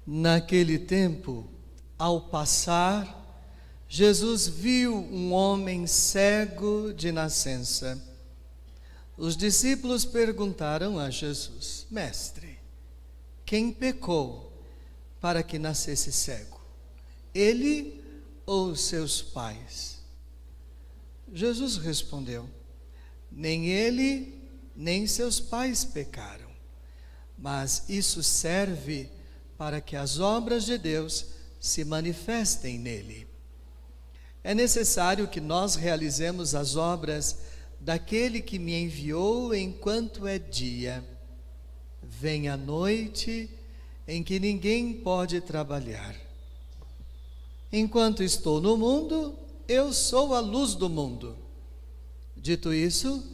Naquele tempo, ao passar, Jesus viu um homem cego de nascença. Os discípulos perguntaram a Jesus: Mestre, quem pecou para que nascesse cego? Ele ou seus pais? Jesus respondeu: Nem ele, nem seus pais pecaram, mas isso serve para que as obras de Deus se manifestem nele. É necessário que nós realizemos as obras daquele que me enviou enquanto é dia. Vem a noite em que ninguém pode trabalhar. Enquanto estou no mundo, eu sou a luz do mundo. Dito isso,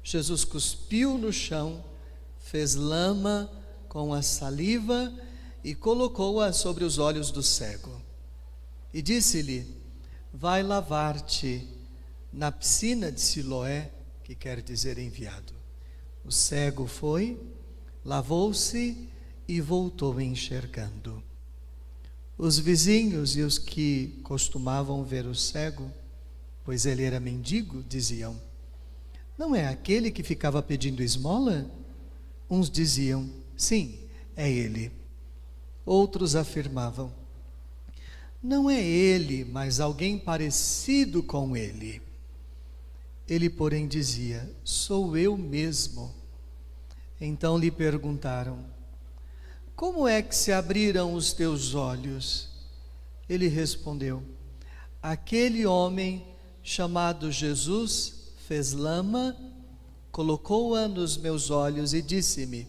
Jesus cuspiu no chão, fez lama com a saliva e colocou-a sobre os olhos do cego. E disse-lhe: Vai lavar-te na piscina de Siloé, que quer dizer enviado. O cego foi, lavou-se e voltou enxergando. Os vizinhos e os que costumavam ver o cego, pois ele era mendigo, diziam: Não é aquele que ficava pedindo esmola? Uns diziam: Sim, é ele. Outros afirmavam: Não é ele, mas alguém parecido com ele. Ele, porém, dizia: Sou eu mesmo. Então lhe perguntaram: Como é que se abriram os teus olhos? Ele respondeu: Aquele homem chamado Jesus fez lama, colocou-a nos meus olhos e disse-me: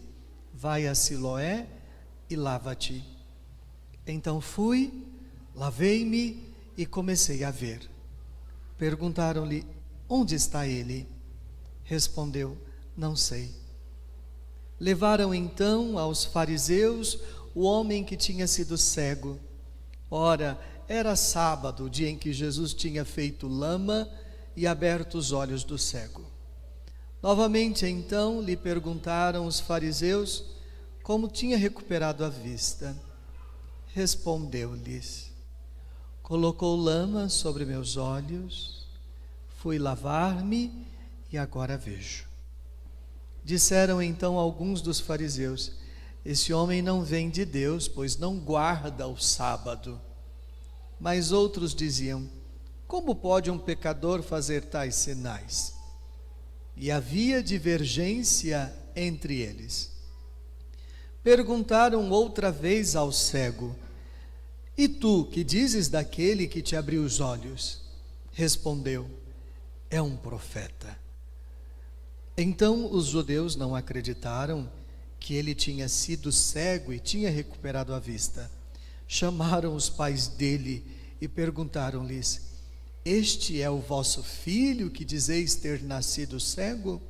Vai a Siloé e lava-te. Então fui, lavei-me e comecei a ver. Perguntaram-lhe: Onde está ele? Respondeu: Não sei. Levaram então aos fariseus o homem que tinha sido cego. Ora, era sábado, o dia em que Jesus tinha feito lama e aberto os olhos do cego. Novamente então lhe perguntaram os fariseus como tinha recuperado a vista. Respondeu-lhes: Colocou lama sobre meus olhos, fui lavar-me e agora vejo. Disseram então alguns dos fariseus: Esse homem não vem de Deus, pois não guarda o sábado. Mas outros diziam: Como pode um pecador fazer tais sinais? E havia divergência entre eles. Perguntaram outra vez ao cego: E tu, que dizes daquele que te abriu os olhos? Respondeu: É um profeta. Então os judeus não acreditaram que ele tinha sido cego e tinha recuperado a vista. Chamaram os pais dele e perguntaram-lhes: Este é o vosso filho que dizeis ter nascido cego?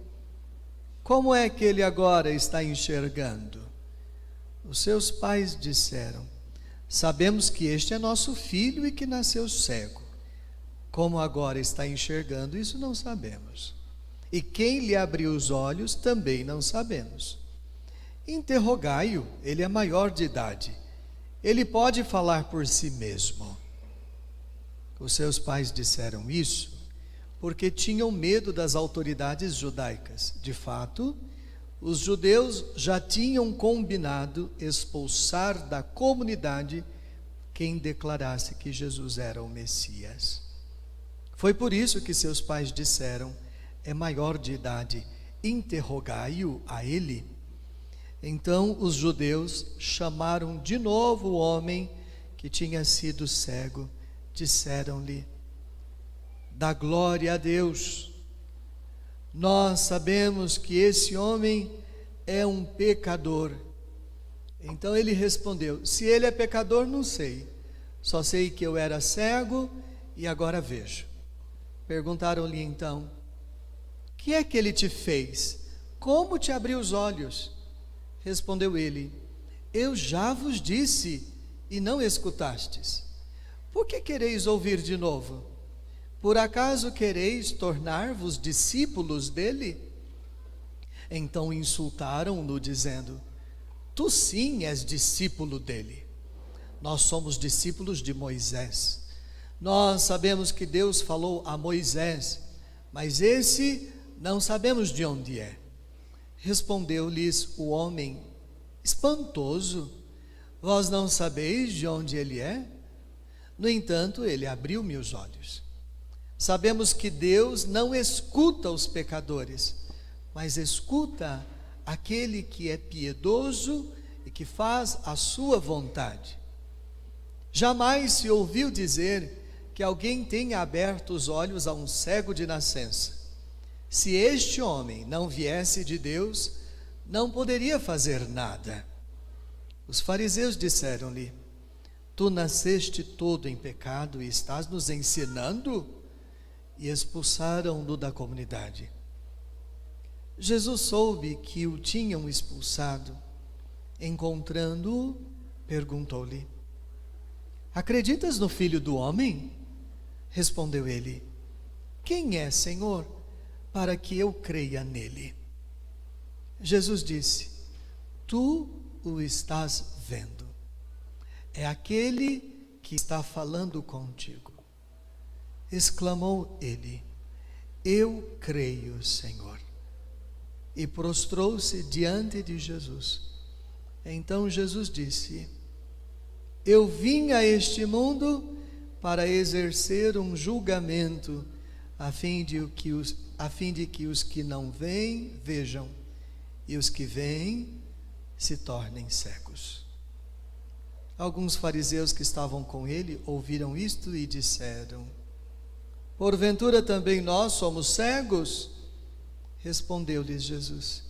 Como é que ele agora está enxergando? Os seus pais disseram: Sabemos que este é nosso filho e que nasceu cego. Como agora está enxergando, isso não sabemos. E quem lhe abriu os olhos, também não sabemos. Interrogai-o, ele é maior de idade. Ele pode falar por si mesmo. Os seus pais disseram isso porque tinham medo das autoridades judaicas. De fato, os judeus já tinham combinado expulsar da comunidade quem declarasse que Jesus era o Messias. Foi por isso que seus pais disseram: É maior de idade, interrogai-o a ele. Então os judeus chamaram de novo o homem que tinha sido cego. Disseram-lhe: Dá glória a Deus. Nós sabemos que esse homem é um pecador. Então ele respondeu: Se ele é pecador, não sei. Só sei que eu era cego e agora vejo. Perguntaram-lhe então: Que é que ele te fez? Como te abriu os olhos? Respondeu ele: Eu já vos disse e não escutastes. Por que quereis ouvir de novo? Por acaso quereis tornar-vos discípulos dele? Então insultaram-no, dizendo: Tu sim és discípulo dele, Nós somos discípulos de Moisés. Nós sabemos que Deus falou a Moisés, mas esse não sabemos de onde é. Respondeu-lhes o homem, espantoso: vós não sabeis de onde ele é? No entanto, ele abriu-me os olhos. Sabemos que Deus não escuta os pecadores, mas escuta aquele que é piedoso e que faz a sua vontade. Jamais se ouviu dizer que alguém tenha aberto os olhos a um cego de nascença. Se este homem não viesse de Deus, não poderia fazer nada. Os fariseus disseram-lhe: tu nasceste todo em pecado e estás nos ensinando? E expulsaram-no da comunidade. Jesus soube que o tinham expulsado. Encontrando-o, perguntou-lhe: acreditas no Filho do Homem? Respondeu ele: quem é, Senhor, para que eu creia nele? Jesus disse: tu o estás vendo. É aquele que está falando contigo. Exclamou ele: eu creio, Senhor. E prostrou-se diante de Jesus. Então Jesus disse: eu vim a este mundo para exercer um julgamento, a fim de que os que não veem vejam, e os que veem se tornem cegos. Alguns fariseus que estavam com ele ouviram isto e disseram: porventura também nós somos cegos? Respondeu-lhes Jesus: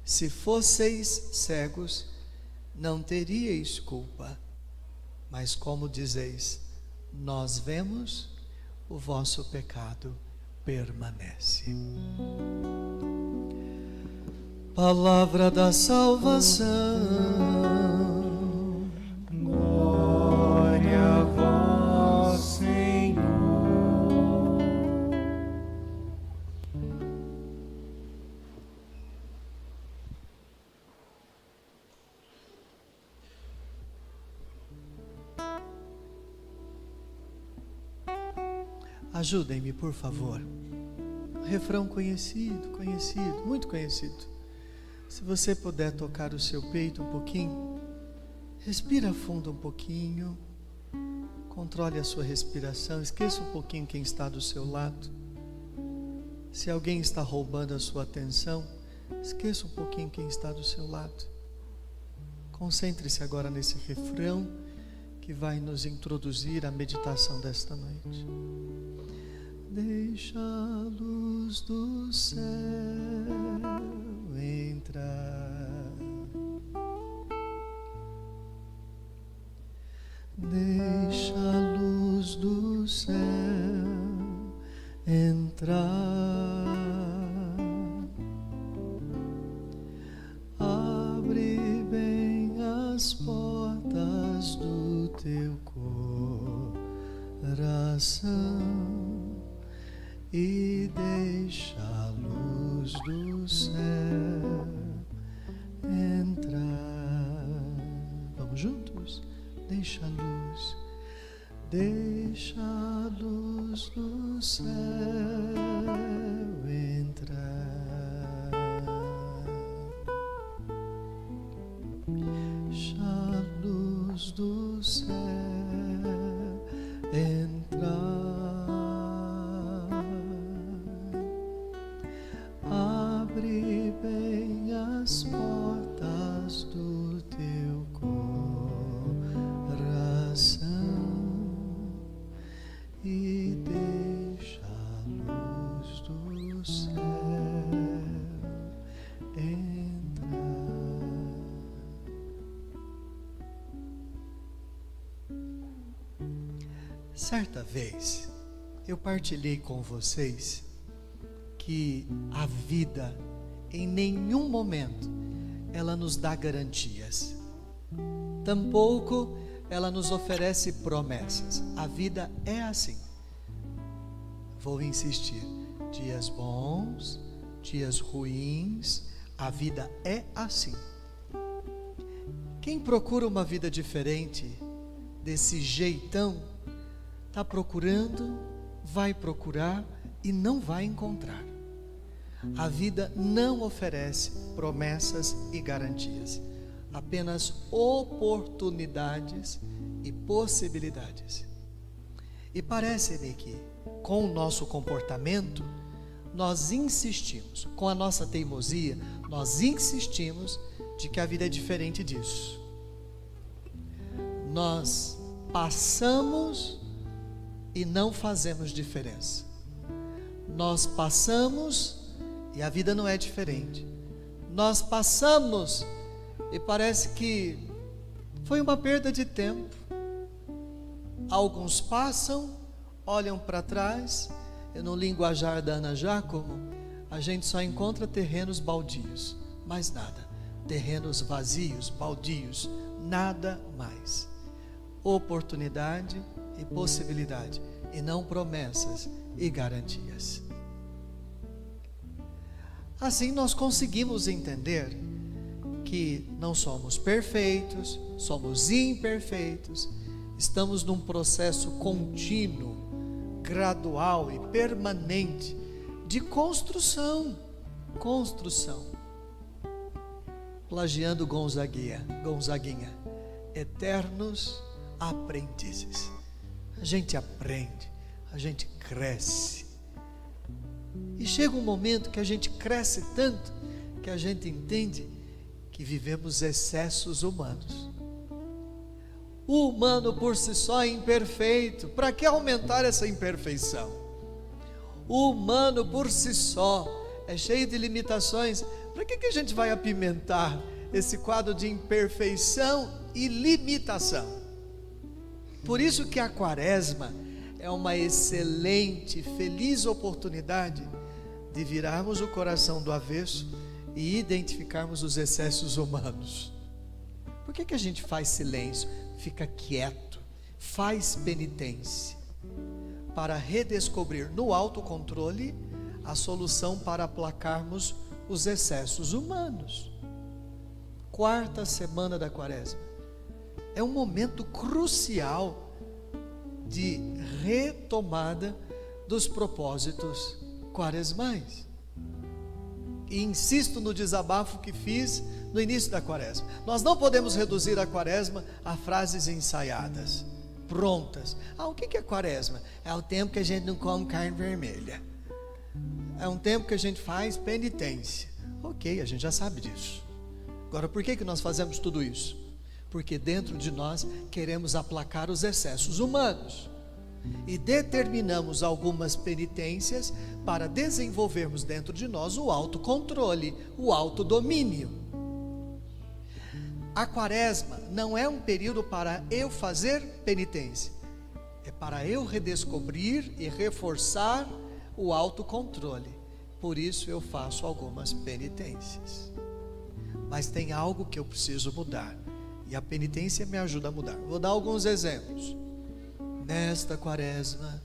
se fosseis cegos, não teríeis culpa. Mas como dizeis, nós vemos, o vosso pecado permanece. Palavra da salvação. Glória a vós, Senhor. Ajudem-me, por favor. Refrão conhecido, muito conhecido. Se você puder tocar o seu peito um pouquinho, respira fundo um pouquinho, controle a sua respiração, esqueça um pouquinho quem está do seu lado. Se alguém está roubando a sua atenção, esqueça um pouquinho quem está do seu lado. Concentre-se agora nesse refrão que vai nos introduzir à meditação desta noite. Deixa a luz do céu entrar. Deixa a luz do céu entrar. Abre bem as portas do teu coração e deixa a luz do céu entrar. Vamos juntos? Deixa a luz do céu entrar. Deixa a luz do céu entrar. Abre bem as portas do teu coração e deixa a luz do céu entrar. Certa vez eu partilhei com vocês que a vida, em nenhum momento, ela nos dá garantias. Tampouco ela nos oferece promessas. A vida é assim. Vou insistir. Dias bons, dias ruins, a vida é assim. Quem procura uma vida diferente desse jeitão, está procurando, vai procurar e não vai encontrar. A vida não oferece promessas e garantias, apenas oportunidades e possibilidades. E parece-me que, com o nosso comportamento, nós insistimos, com a nossa teimosia, nós insistimos de que a vida é diferente disso. Nós passamos e não fazemos diferença. Nós passamos e a vida não é diferente. Nós passamos e parece que foi uma perda de tempo. Alguns passam, olham para trás, e no linguajar da Ana Giacomo, a gente só encontra terrenos baldios, mais nada. Terrenos vazios, baldios, nada mais. Oportunidade e possibilidade, e não promessas e garantias. Assim nós conseguimos entender que não somos perfeitos, somos imperfeitos, estamos num processo contínuo, gradual e permanente de construção. Plagiando Gonzaguinha, eternos aprendizes. A gente aprende, a gente cresce. E chega um momento que a gente cresce tanto que a gente entende que vivemos excessos humanos. O humano por si só é imperfeito. Para que aumentar essa imperfeição? O humano por si só é cheio de limitações. Para que a gente vai apimentar esse quadro de imperfeição e limitação? Por isso que a Quaresma é uma excelente, feliz oportunidade de virarmos o coração do avesso e identificarmos os excessos humanos. Por que a gente faz silêncio, fica quieto, faz penitência? Para redescobrir no autocontrole a solução para aplacarmos os excessos humanos. Quarta semana da Quaresma é um momento crucial de retomada dos propósitos quaresmais. E insisto no desabafo que fiz no início da Quaresma. Nós não podemos reduzir a Quaresma a frases ensaiadas, prontas. O que é Quaresma? É o tempo que a gente não come carne vermelha. É um tempo que a gente faz penitência. Ok, a gente já sabe disso. Agora, por que nós fazemos tudo isso? Porque dentro de nós queremos aplacar os excessos humanos. E determinamos algumas penitências para desenvolvermos dentro de nós o autocontrole, o autodomínio. A Quaresma não é um período para eu fazer penitência, é para eu redescobrir e reforçar o autocontrole. Por isso eu faço algumas penitências. Mas tem algo que eu preciso mudar, e a penitência me ajuda a mudar. Vou dar alguns exemplos. Nesta Quaresma,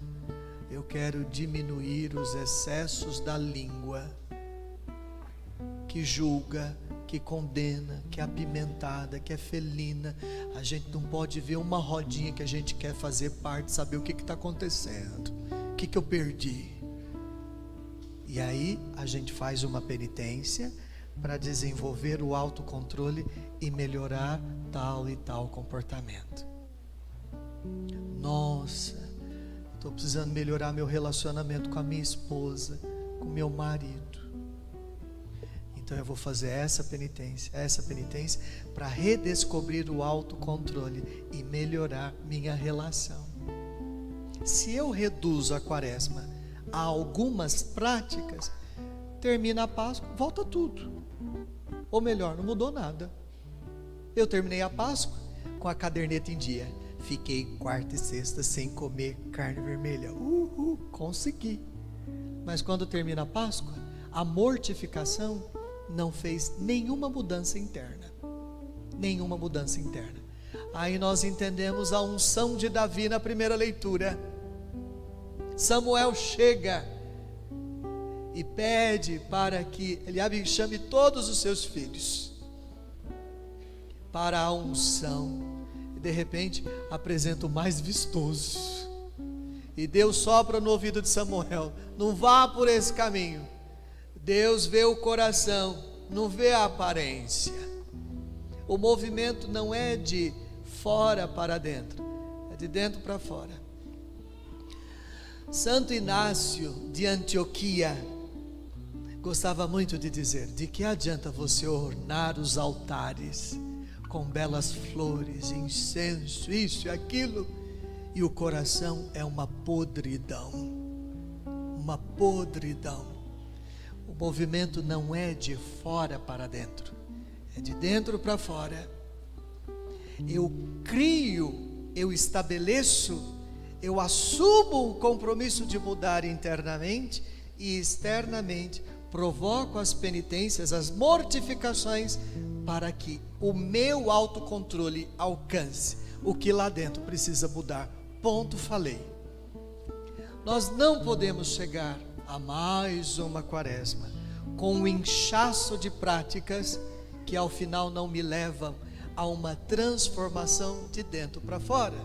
eu quero diminuir os excessos da língua, que julga, que condena, que é apimentada, que é felina. A gente não pode ver uma rodinha que a gente quer fazer parte, saber o que está acontecendo, o que eu perdi. E aí a gente faz uma penitência para desenvolver o autocontrole e melhorar tal e tal comportamento. Nossa, estou precisando melhorar meu relacionamento com a minha esposa, com meu marido. Então eu vou fazer essa penitência para redescobrir o autocontrole e melhorar minha relação. Se eu reduzo a Quaresma a algumas práticas, termina a Páscoa, volta tudo. Ou melhor, não mudou nada. Eu terminei a Páscoa com a caderneta em dia. Fiquei quarta e sexta sem comer carne vermelha. Consegui. Mas quando termina a Páscoa, a mortificação não fez nenhuma mudança interna. Nenhuma mudança interna. Aí nós entendemos a unção de Davi na primeira leitura. Samuel chega e pede para que Eliabe chame todos os seus filhos para a unção. de repente apresenta o mais vistoso. E Deus sopra no ouvido de Samuel: não vá por esse caminho. Deus vê o coração, não vê a aparência. O movimento não é de fora para dentro, é de dentro para fora. Santo Inácio de Antioquia gostava muito de dizer: de que adianta você ornar os altares com belas flores, incenso, isso e aquilo, e o coração é uma podridão, uma podridão. O movimento não é de fora para dentro, é de dentro para fora. Eu crio, eu estabeleço, eu assumo o compromisso de mudar internamente e externamente, provoco as penitências, as mortificações, para que o meu autocontrole alcance o que lá dentro precisa mudar. Ponto, falei. Nós não podemos chegar a mais uma quaresma com um inchaço de práticas que ao final não me levam a uma transformação de dentro para fora,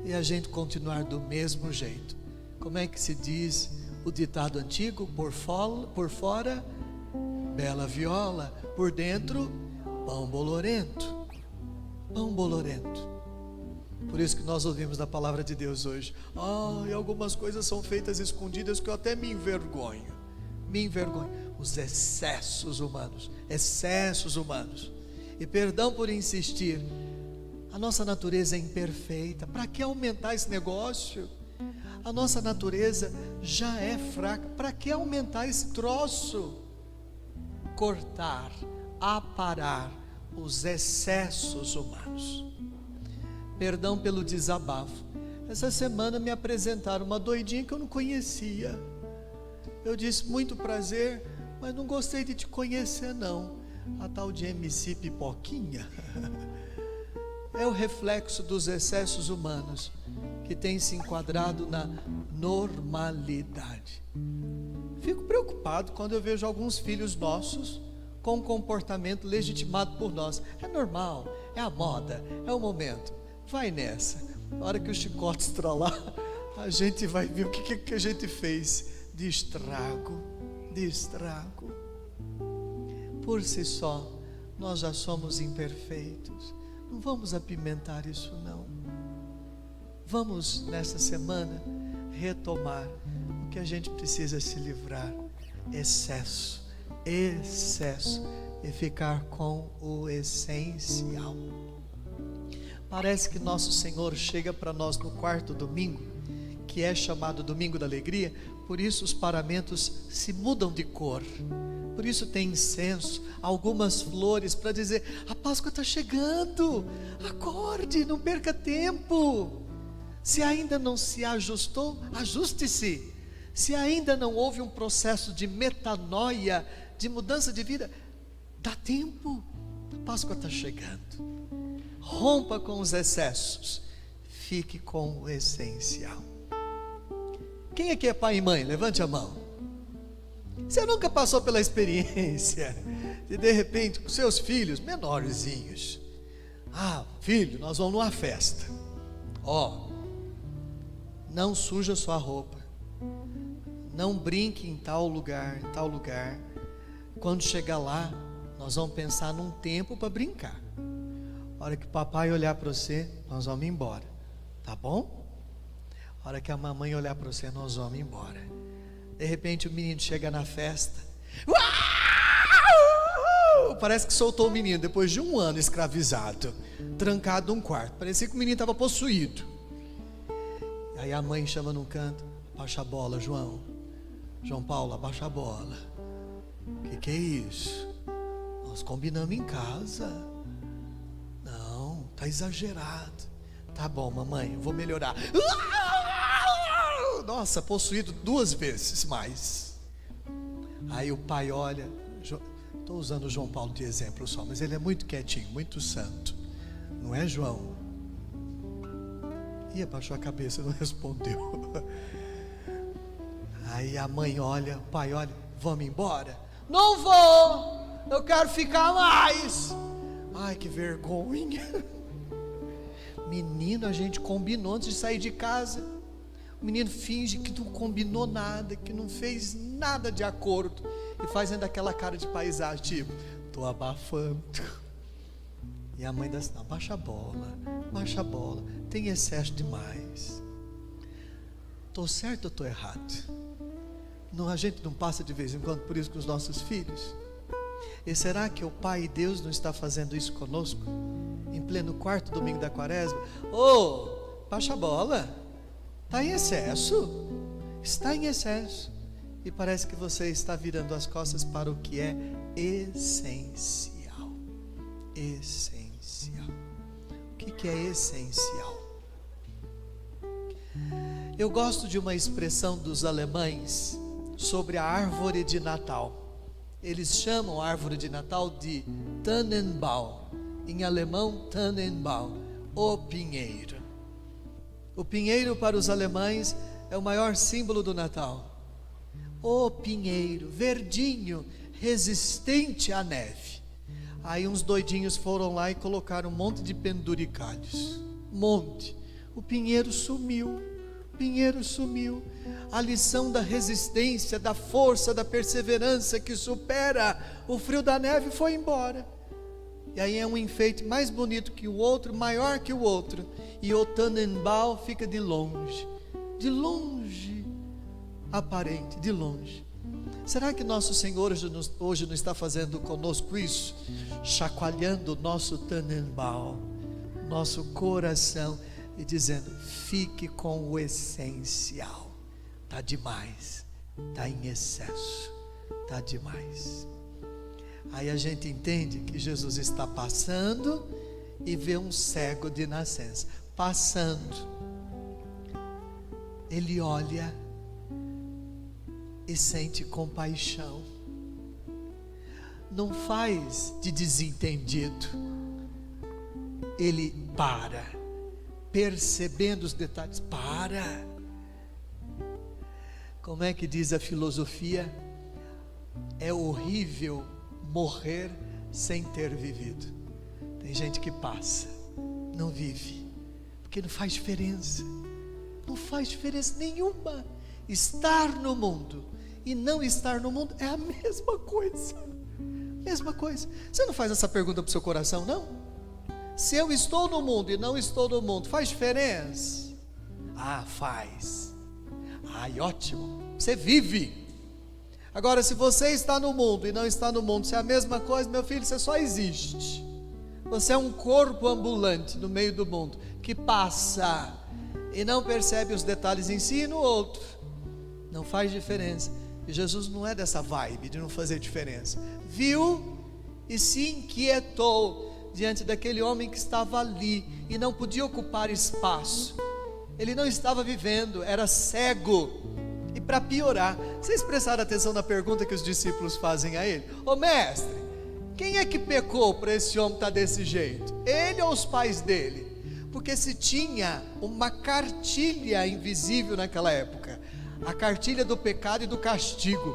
e a gente continuar do mesmo jeito. Como é que se diz o ditado antigo? Por fora, bela viola, por dentro, pão bolorento. Pão bolorento. Por isso que nós ouvimos da palavra de Deus hoje: e algumas coisas são feitas escondidas que eu até me envergonho. Os excessos humanos. E perdão por insistir, a nossa natureza é imperfeita. Para que aumentar esse negócio? A nossa natureza já é fraca. Para que aumentar esse troço? Cortar, aparar os excessos humanos. Perdão pelo desabafo. Essa semana me apresentaram uma doidinha que eu não conhecia. Eu disse: muito prazer, mas não gostei de te conhecer não. A tal de MC Pipoquinha. É o reflexo dos excessos humanos que tem se enquadrado na normalidade. Fico preocupado quando eu vejo alguns filhos nossos com um comportamento legitimado por nós. É normal, é a moda, é o momento. Vai nessa. Na hora que o chicote estralar, a gente vai ver o que a gente fez de estrago. Por si só, nós já somos imperfeitos. Não vamos apimentar isso não. Vamos nessa semana retomar o que a gente precisa se livrar: excesso, e ficar com o essencial. Parece que nosso Senhor chega para nós no quarto domingo, que é chamado Domingo da Alegria. Por isso os paramentos se mudam de cor, por isso tem incenso, algumas flores, para dizer: a Páscoa está chegando, acorde, não perca tempo. Se ainda não se ajustou, ajuste-se. Se ainda não houve um processo de metanoia, de mudança de vida, dá tempo, a Páscoa está chegando. Rompa com os excessos, fique com o essencial. Quem aqui é pai e mãe? Levante a mão. Você nunca passou pela experiência de repente, com seus filhos menorzinhos: filho, nós vamos numa festa. Não suja sua roupa, não brinque em tal lugar. Quando chegar lá, nós vamos pensar num tempo para brincar. A hora que o papai olhar para você, nós vamos embora, tá bom? A hora que a mamãe olhar para você, nós vamos embora. De repente o menino chega na festa, parece que soltou o menino depois de um ano escravizado, trancado num quarto. Parecia que o menino estava possuído. Aí a mãe chama num canto: abaixa a bola, João Paulo, abaixa a bola. Que é isso? Nós combinamos em casa. Não, tá exagerado. Tá bom, mamãe, eu vou melhorar. Nossa, possuído 2 vezes mais. Aí o pai olha, estou usando o João Paulo de exemplo só, mas ele é muito quietinho, muito santo, não é, João? E abaixou a cabeça, não respondeu. Aí a mãe olha, o pai olha: vamos embora? Não vou, eu quero ficar mais. Ai, que vergonha. Menino, a gente combinou antes de sair de casa. O menino finge que não combinou nada, que não fez nada de acordo, e fazendo aquela cara de paisagem, tipo, tô abafando. E a mãe diz assim, não, baixa a bola, tem excesso demais. Estou certo ou estou errado? Não, a gente não passa de vez em quando por isso com os nossos filhos? E será que o Pai Deus não está fazendo isso conosco? Em pleno quarto domingo da quaresma? Baixa a bola, está em excesso, e parece que você está virando as costas para o que é essencial. O que é essencial? Eu gosto de uma expressão dos alemães sobre a árvore de Natal. Eles chamam a árvore de Natal de Tannenbaum, em alemão Tannenbaum, o pinheiro. O pinheiro para os alemães é o maior símbolo do Natal. O pinheiro, verdinho, resistente à neve. Aí uns doidinhos foram lá e colocaram um monte de penduricalhos, o pinheiro sumiu. A lição da resistência, da força, da perseverança que supera o frio da neve foi embora. E aí é um enfeite mais bonito que o outro, maior que o outro, e o Tannenbaum fica de longe, aparente, de longe. Será que nosso Senhor hoje não está fazendo conosco isso? Chacoalhando o nosso Tannenbaum, nosso coração, e dizendo, fique com o essencial. Está demais, está em excesso, está demais. Aí a gente entende que Jesus está passando e vê um cego de nascença, passando. Ele olha e sente compaixão. Não faz de desentendido. Ele para, percebendo os detalhes, Como é que diz a filosofia? É horrível morrer sem ter vivido. Tem gente que passa, não vive, porque não faz diferença nenhuma. Estar no mundo e não estar no mundo é a mesma coisa. Você não faz essa pergunta para o seu coração, não? Se eu estou no mundo e não estou no mundo, faz diferença? Faz. Ótimo, você vive. Agora, se você está no mundo e não está no mundo, se é a mesma coisa, meu filho, você só existe. Você é um corpo ambulante no meio do mundo, que passa e não percebe os detalhes em si e no outro. Não faz diferença. E Jesus não é dessa vibe de não fazer diferença. Viu e se inquietou diante daquele homem que estava ali e não podia ocupar espaço. Ele não estava vivendo, era cego. E para piorar, vocês prestaram atenção na pergunta que os discípulos fazem a ele? Mestre, quem é que pecou para esse homem estar desse jeito? Ele ou os pais dele? Porque se tinha uma cartilha invisível naquela época, a cartilha do pecado e do castigo.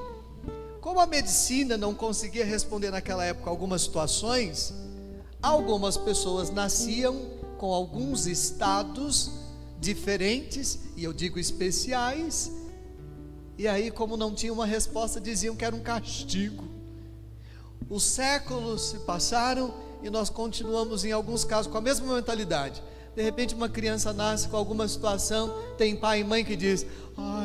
Como a medicina não conseguia responder naquela época algumas situações, algumas pessoas nasciam com alguns estados diferentes, e eu digo especiais, e aí, como não tinha uma resposta, diziam que era um castigo. Os séculos se passaram e nós continuamos, em alguns casos, com a mesma mentalidade. De repente uma criança nasce com alguma situação, tem pai e mãe que diz,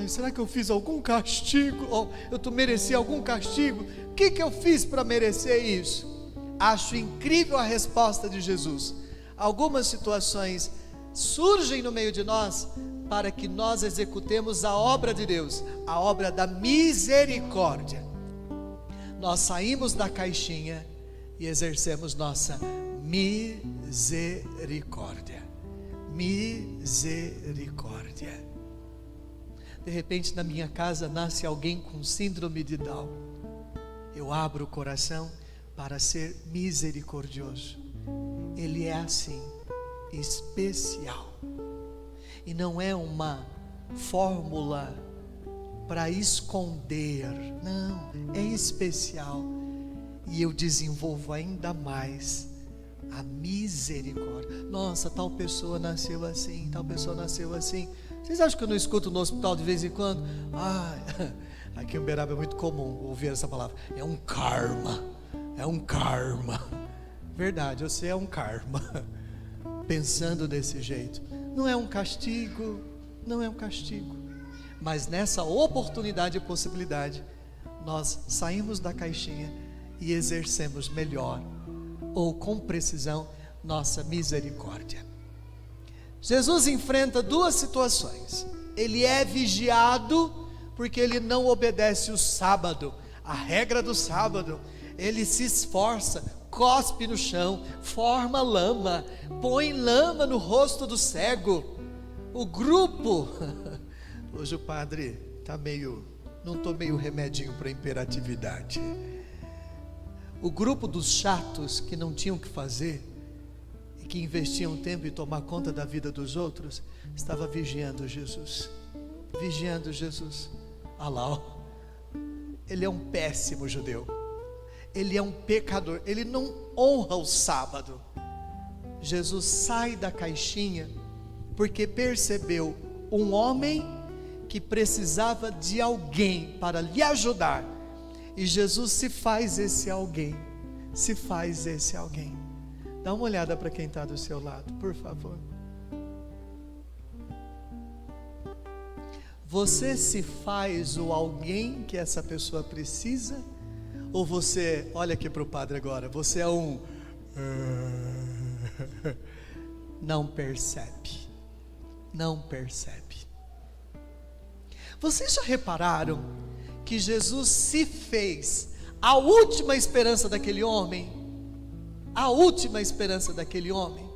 será que eu fiz algum castigo? Ou eu mereci algum castigo? O que eu fiz para merecer isso? Acho incrível a resposta de Jesus. Algumas situações surgem no meio de nós para que nós executemos a obra de Deus, a obra da misericórdia. Nós saímos da caixinha e exercemos nossa misericórdia. De repente na minha casa nasce alguém com síndrome de Down. Eu abro o coração para ser misericordioso. Ele é assim, especial. E não é uma fórmula para esconder, não, é especial. E eu desenvolvo ainda mais A misericórdia. Nossa, tal pessoa nasceu assim, tal pessoa nasceu assim. Vocês acham que eu não escuto no hospital de vez em quando? Aqui em Uberaba é muito comum ouvir essa palavra. É um karma. É um karma. Verdade, você é um karma. Pensando desse jeito. Não é um castigo. Não é um castigo. Mas nessa oportunidade e possibilidade, nós saímos da caixinha e exercemos melhor, ou com precisão, nossa misericórdia. Jesus enfrenta duas situações. Ele é vigiado porque ele não obedece o sábado, a regra do sábado. Ele se esforça, cospe no chão, forma lama, põe lama no rosto do cego. O grupo, hoje o padre está não tomei o remedinho para imperatividade. O grupo dos chatos que não tinham o que fazer e que investiam tempo em tomar conta da vida dos outros, estava vigiando Jesus. Vigiando Jesus. Olha lá, ó. Ele é um péssimo judeu. Ele é um pecador. Ele não honra o sábado. Jesus sai da caixinha porque percebeu um homem que precisava de alguém para lhe ajudar. E Jesus se faz esse alguém. Se faz esse alguém. Dá uma olhada para quem está do seu lado, por favor. Você se faz o alguém que essa pessoa precisa? Ou você, olha aqui para o padre agora, você é um... Não percebe. Não percebe. Vocês já repararam que Jesus se fez a última esperança daquele homem? A última esperança daquele homem.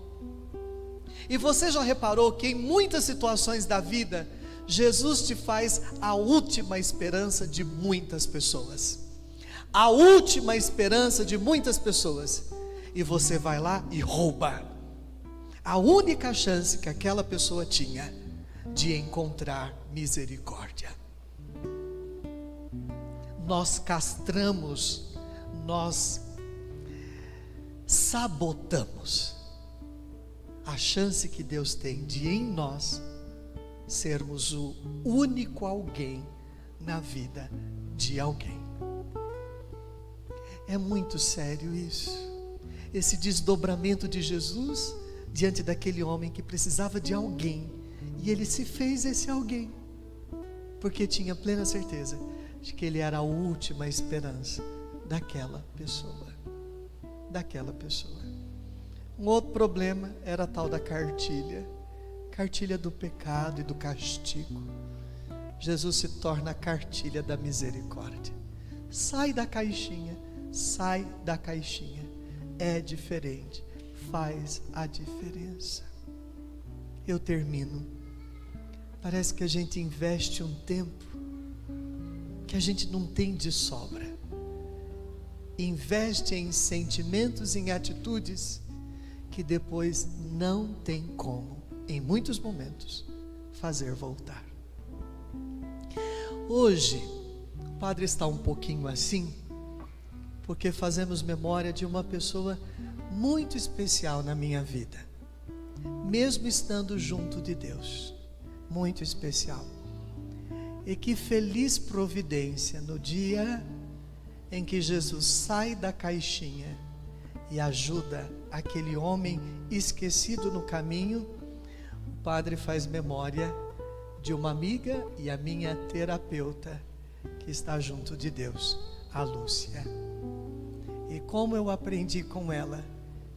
E você já reparou que em muitas situações da vida, Jesus te faz a última esperança de muitas pessoas. A última esperança de muitas pessoas. E você vai lá e rouba a única chance que aquela pessoa tinha de encontrar misericórdia. Nós castramos, nós sabotamos a chance que Deus tem de em nós sermos o único alguém na vida de alguém. É muito sério isso, esse desdobramento de Jesus diante daquele homem que precisava de alguém, e ele se fez esse alguém, porque tinha plena certeza de que ele era a última esperança daquela pessoa. Daquela pessoa. Um outro problema era a tal da cartilha do pecado e do castigo. Jesus se torna a cartilha da misericórdia. Sai da caixinha, é diferente, faz a diferença. Eu termino. Parece que a gente investe um tempo que a gente não tem de sobra. Investe em sentimentos, em atitudes que depois não tem como, em muitos momentos, fazer voltar. Hoje, o padre está um pouquinho assim, porque fazemos memória de uma pessoa muito especial na minha vida, mesmo estando junto de Deus, muito especial. E que feliz providência no dia em que Jesus sai da caixinha e ajuda aquele homem esquecido no caminho. O padre faz memória de uma amiga e a minha terapeuta que está junto de Deus, a Lúcia. E como eu aprendi com ela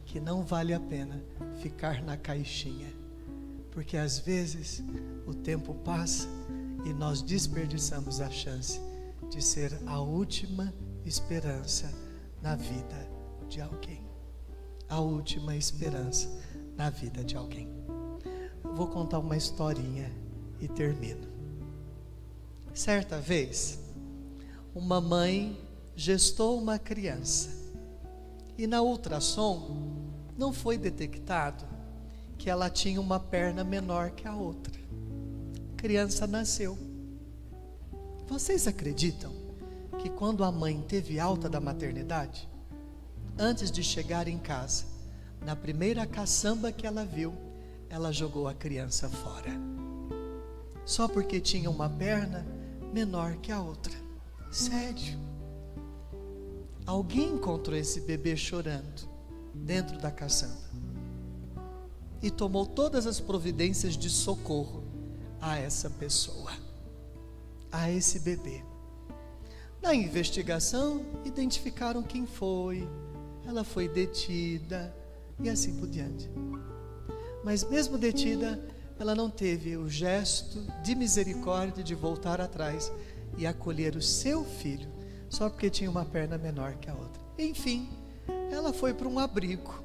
que não vale a pena ficar na caixinha, porque às vezes o tempo passa e nós desperdiçamos a chance de ser a última esperança na vida de alguém. A última esperança na vida de alguém. Vou contar uma historinha e termino. Certa vez, uma mãe gestou uma criança e na ultrassom não foi detectado que ela tinha uma perna menor que a outra. A criança nasceu. Vocês acreditam que quando a mãe teve alta da maternidade, antes de chegar em casa, Na primeira caçamba que ela viu, ela jogou a criança fora. Só porque tinha uma perna menor que a outra. Sério. Alguém encontrou esse bebê chorando dentro da caçamba e tomou todas as providências de socorro a essa pessoa, a esse bebê. Na investigação, identificaram quem foi, ela foi detida e assim por diante. Mas mesmo detida, ela não teve o gesto de misericórdia de voltar atrás e acolher o seu filho, só porque tinha uma perna menor que a outra. Enfim, ela foi para um abrigo.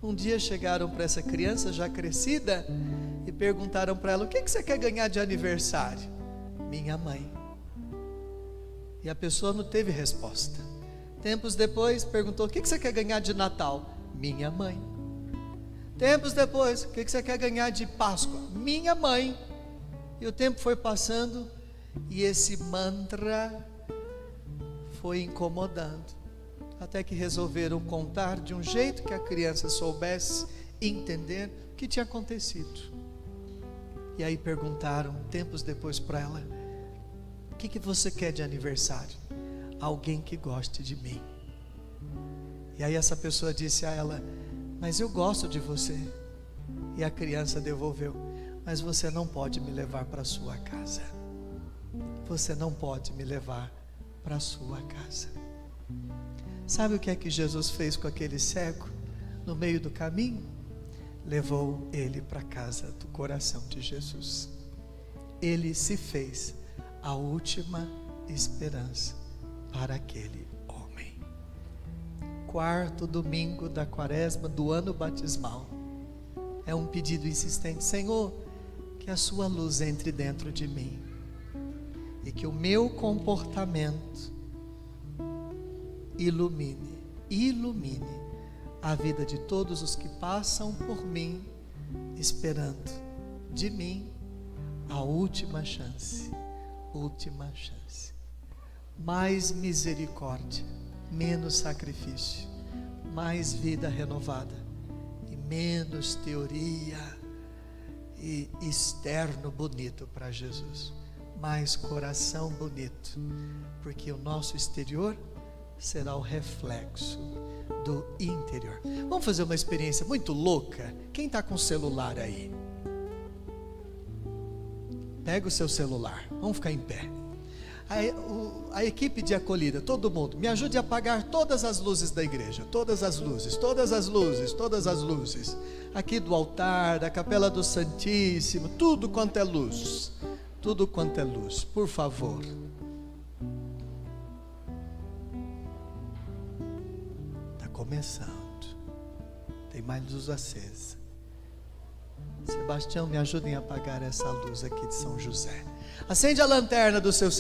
Um dia chegaram para essa criança já crescida e perguntaram para ela: o que você quer ganhar de aniversário? Minha mãe. E a pessoa não teve resposta. Tempos depois perguntou: o que você quer ganhar de Natal? Minha mãe. Tempos depois: o que você quer ganhar de Páscoa? Minha mãe. E o tempo foi passando e esse mantra foi incomodando, até que resolveram contar de um jeito que a criança soubesse entender o que tinha acontecido. E aí perguntaram tempos depois para ela: o que você quer de aniversário? Alguém que goste de mim. E aí essa pessoa disse a ela: mas eu gosto de você. E a criança devolveu: mas você não pode me levar para a sua casa. Você não pode me levar para a sua casa. Sabe o que é que Jesus fez com aquele cego no meio do caminho? Levou ele para a casa do coração de Jesus. Ele se fez a última esperança para aquele homem. Quarto domingo da quaresma do ano batismal. É um pedido insistente: Senhor, que a sua luz entre dentro de mim e que o meu comportamento ilumine a vida de todos os que passam por mim, esperando de mim a última chance. Mais misericórdia, menos sacrifício, mais vida renovada e menos teoria e externo bonito para Jesus. Mais coração bonito, porque o nosso exterior será o reflexo do interior. Vamos fazer uma experiência muito louca? Quem está com o celular aí? Pega o seu celular, vamos ficar em pé. A equipe de acolhida, todo mundo, me ajude a apagar todas as luzes da igreja. Todas as luzes. Aqui do altar, da capela do Santíssimo, tudo quanto é luz. Por favor. Começando, tem mais luz acesa. Sebastião, me ajudem a apagar essa luz aqui de São José. Acende a lanterna do seu